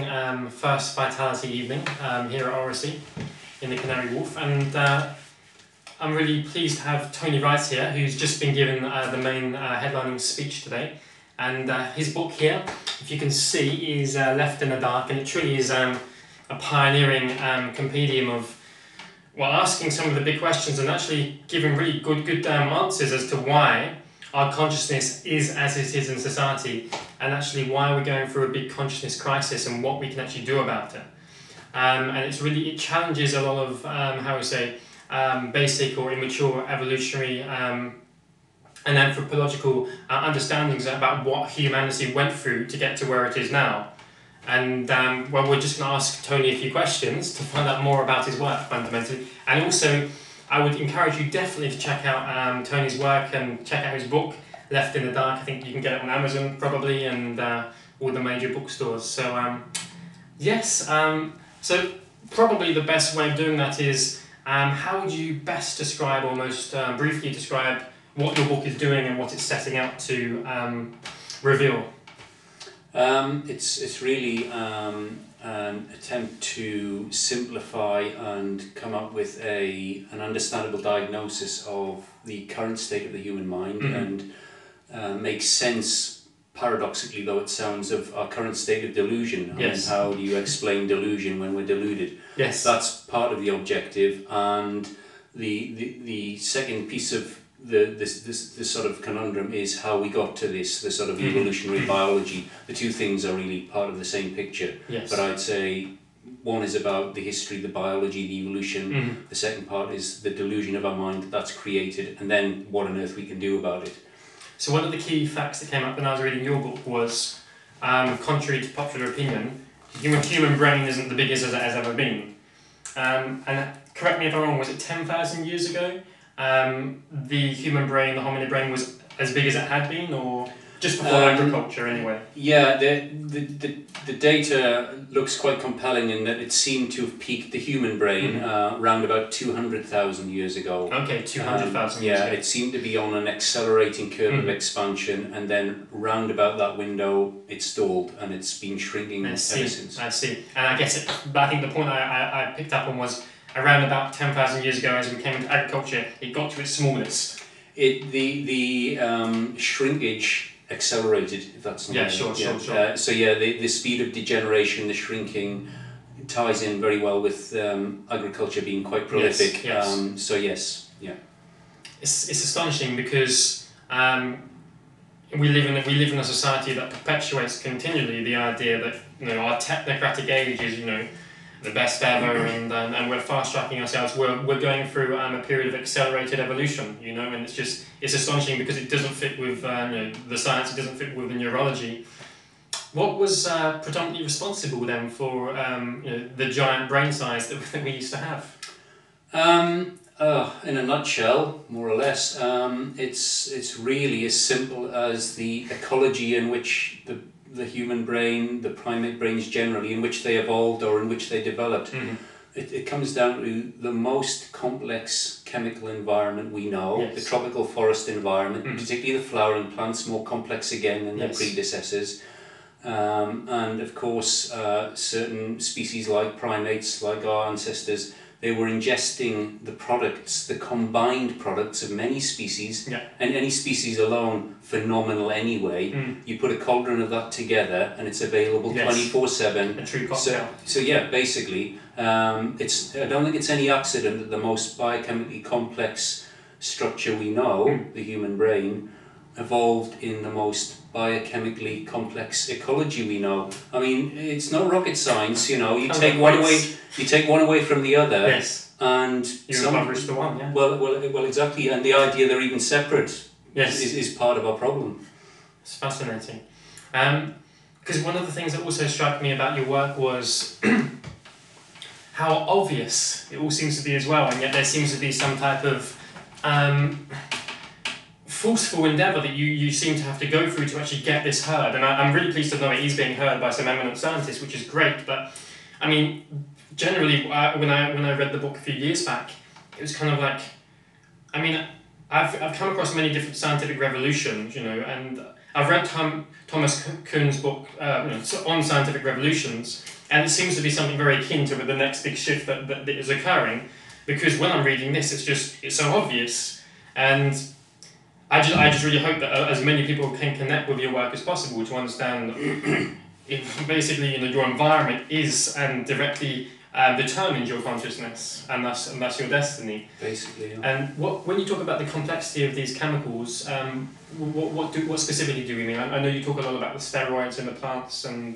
amazing first Vitality evening here at Oracy in the Canary Wharf, and I'm really pleased to have Tony Wright here, who's just been given the main headlining speech today. And his book here, if you can see, is Left in the Dark, and it truly is a pioneering compendium of asking some of the big questions and actually giving really good answers as to why our consciousness is as it is in society, and actually why we're going through a big consciousness crisis and what we can actually do about it. And it challenges a lot of basic or immature evolutionary and anthropological understandings about what humanity went through to get to where it is now. And we're just going to ask Tony a few questions to find out more about his work fundamentally. And also, I would encourage you definitely to check out Tony's work and check out his book, Left in the Dark. I think you can get it on Amazon probably, and all the major bookstores. So so probably the best way of doing that is, how would you best describe, or most briefly describe, what your book is doing and what it's setting out to reveal? It's really an attempt to simplify and come up with an understandable diagnosis of the current state of the human mind, and make sense, paradoxically though it sounds, of our current state of delusion. Yes. And how do you explain delusion when we're deluded? Yes. That's part of the objective, and the second piece of this sort of conundrum is how we got to the sort of evolutionary biology. The two things are really part of the same picture. Yes. But I'd say one is about the history, the biology, the evolution. The second part is the delusion of our mind that's created, and then what on earth we can do about it. So one of the key facts that came up when I was reading your book was, contrary to popular opinion, the human brain isn't the biggest as it has ever been. And correct me if I'm wrong, was it 10,000 years ago? The human brain, the hominid brain, was as big as it had been, or just before agriculture anyway? Yeah, the data looks quite compelling in that it seemed to have peaked, the human brain, around about 200,000 years ago. Okay, 200,000 years ago. Yeah, it seemed to be on an accelerating curve of expansion, and then round about that window it stalled, and it's been shrinking ever since. I see. And I guess I think the point I picked up on was, around about 10,000 years ago, as we came into agriculture, it got to its smallest. The shrinkage accelerated, if that's not sure. So the speed of degeneration, the shrinking, ties in very well with agriculture being quite prolific. Yes. It's astonishing because we live in a society that perpetuates continually the idea that our technocratic age is the best ever, and we're fast tracking ourselves. We're going through a period of accelerated evolution, and it's astonishing because it doesn't fit with the science. It doesn't fit with the neurology. What was predominantly responsible then for the giant brain size that we used to have? In a nutshell, more or less, it's really as simple as the ecology in which the human brain, the primate brains generally, in which they evolved or in which they developed. It comes down to the most complex chemical environment we know, the tropical forest environment, particularly the flowering plants, more complex again than their predecessors. And of course, certain species like primates, like our ancestors, they were ingesting the combined products of many species, and any species alone, phenomenal anyway. You put a cauldron of that together and it's available 24/7. A true cocktail. So basically, I don't think it's any accident that the most biochemically complex structure we know, the human brain, evolved in the most biochemically complex ecology we know. I mean, it's not rocket science, you take one away from the other, and you impoverish the one. Yeah. Well, exactly, and the idea they're even separate is part of our problem. It's fascinating, because one of the things that also struck me about your work was how obvious it all seems to be as well, and yet there seems to be some type of forceful endeavour that you seem to have to go through to actually get this heard. And I'm really pleased to know it is being heard by some eminent scientists, which is great. But I mean, generally, when I read the book a few years back, it was kind of like, I mean, I've come across many different scientific revolutions, and I've read Thomas Kuhn's book on scientific revolutions, and it seems to be something very akin to the next big shift that is occurring, because when I'm reading this, it's so obvious, and I just really hope that as many people can connect with your work as possible to understand if basically your environment is and directly determines your consciousness, and that's your destiny. Basically, yeah. And when you talk about the complexity of these chemicals, what specifically do we mean? I know you talk a lot about the steroids in the plants and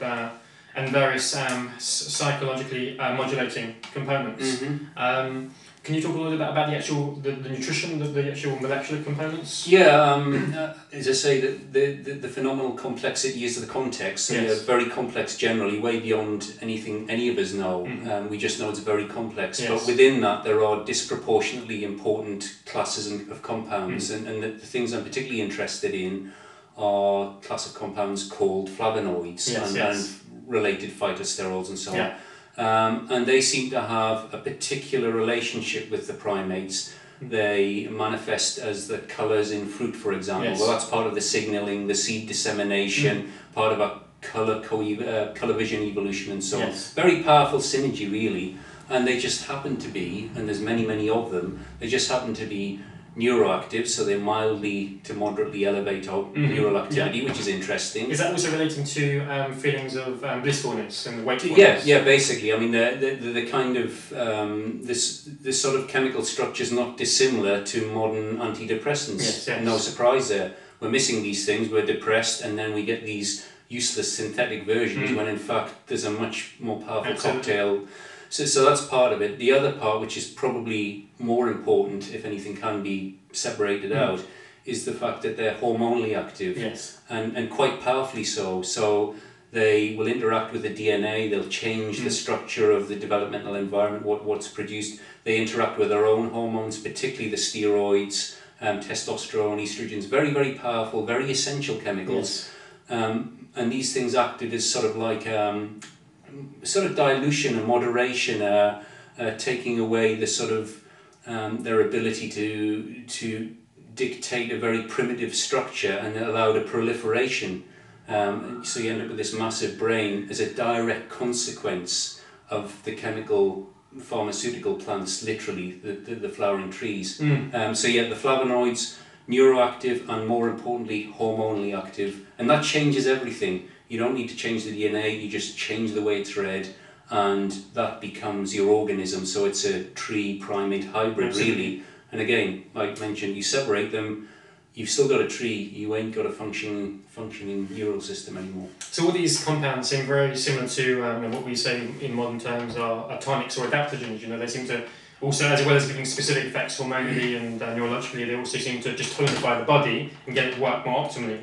various psychologically modulating components. Mm-hmm. Can you talk a little bit about the nutrition, the actual molecular components? Yeah, as I say, the phenomenal complexity is the context. So Yes. they're very complex generally, way beyond anything any of us know. Mm-hmm. We just know it's very complex. Yes. But within that, there are disproportionately important classes of compounds. Mm. And the things I'm particularly interested in are a class of compounds called flavonoids and related phytosterols and so on. Yeah. And they seem to have a particular relationship with the primates. They manifest as the colours in fruit, for example. Yes. Well, that's part of the signalling, the seed dissemination, part of our colour vision evolution and so on. Very powerful synergy, really. And they just happen to be, and there's many of them, they just happen to be neuroactive, so they mildly to moderately elevate our neural activity, which is interesting. Is that also relating to feelings of blissfulness and wakefulness? Yeah, basically. I mean, the kind of this sort of chemical structure is not dissimilar to modern antidepressants. Yes. No surprise there. We're missing these things. We're depressed, and then we get these useless synthetic versions when in fact there's a much more powerful cocktail. So that's part of it. The other part, which is probably more important, if anything can be separated out, is the fact that they're hormonally active, and quite powerfully so. So they will interact with the DNA, they'll change the structure of the developmental environment, what's produced. They interact with their own hormones, particularly the steroids, testosterone, estrogens, very powerful, very essential chemicals. And these things acted as sort of like sort of dilution and moderation, taking away the sort of their ability to dictate a very primitive structure, and allowed a proliferation. So you end up with this massive brain as a direct consequence of the chemical pharmaceutical plants, literally the flowering trees. So yeah, the flavonoids, neuroactive, and more importantly hormonally active, and that changes everything. You don't need to change the DNA, you just change the way it's read, and that becomes your organism. So it's a tree primate hybrid, really. And again, like mentioned, you separate them, you've still got a tree, you ain't got a functioning neural system anymore. So all these compounds seem very similar to what we say in modern terms are tonics or adaptogens. They seem to also, as well as giving specific effects hormonally and neurologically, they also seem to just tonify the body and get it work more optimally,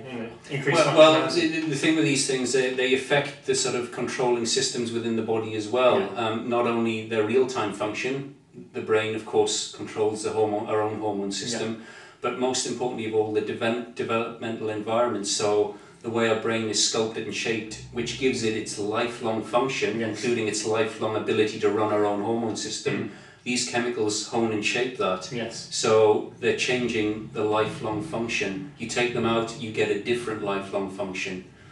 increase functionality. Well, the thing with these things, they affect the sort of controlling systems within the body as well. Not only their real-time function, the brain of course controls our own hormone system, but most importantly of all, the developmental environment. So the way our brain is sculpted and shaped, which gives it its lifelong function, including its lifelong ability to run our own hormone system. These chemicals hone and shape that. So they're changing the lifelong function. You take them out, you get a different lifelong function.